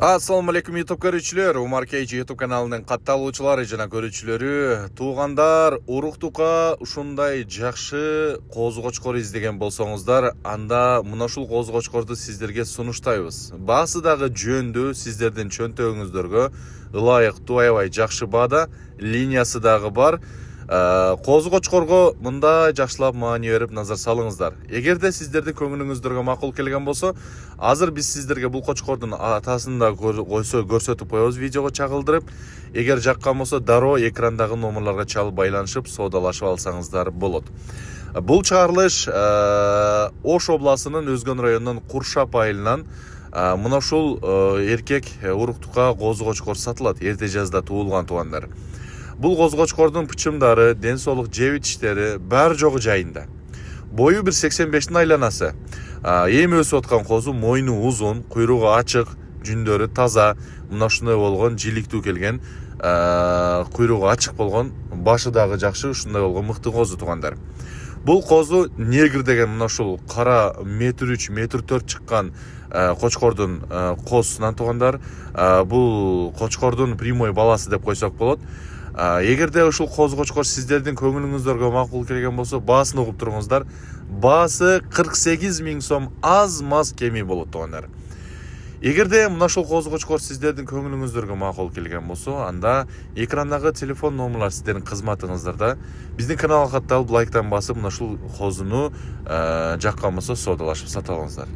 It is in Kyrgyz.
Assalamu alaikum YouTube көрүүчүлөр. Умар Кейчи YouTube каналынын катталуучулары жана көрүүчүлөрү, туугандар, уруктукка ушундай жакшы козу-кочкор издеген болсоңуздар, анда мына ушул козу-кочкорду сиздерге сунуштайбыз. Баасы дагы жөндүү, сиздердин чөнтөгүңүздөргө ылайыктуу, аябай жакшы баада, линиясы дагы бар. Козу-кочкорго мындай жакшылап маани берип назар салыңыздар. Эгерде сиздердин көңүлүңүздөргө макул келген болсо, азыр биз сиздерге бул кочкордун атасын да көрсөтүп коебуз видеого чагылдырып. Эгер жаккан болсо, дароо экрандагы номерларга чалып байланышып, соодалашып алсаңыздар болот. Бул чыгарылыш Ош областынын Өзгөн районунун Куршап айылынан мына ушул эркек уруктукка козу-кочкор сатылат. Эрте жазда туулган туугандар. Бул козу-кочкордун пычымдары, ден соолук, жеп ичиштери баары жогу жайында. Бою 1,85 айланасы. Эми өсүп аткан козу, мойну узун, куйругу ачык, жүндөрү таза, мына ушундай болгон, жиликтүү келген, куйругу ачык болгон, башы дагы жакшы, ушундай болгон мыкты козу туугандар. Бул козу негр деген мына ушул кара 1,3 1,4 чыккан кочкордун козусунан туугандар. Бул кочкордун прямой баласы деп койсок болот. Эгерде ушул козу-кочкор сиздердин көңүлүңүздөргө макул келген болсо, баасын угуп туруңуздар. Баасы 48 000 сом, аз-маз кеми болот туугандар. Эгерде мына ушул козу-кочкор сиздердин көңүлүңүздөргө макул келген болсо, анда экрандагы телефон номерлар сиздердин кызматыңыздарда. Биздин каналга катталып, лайктан басып, мына ушул козуну жаккан болсо соодалашып сата алыңыздар.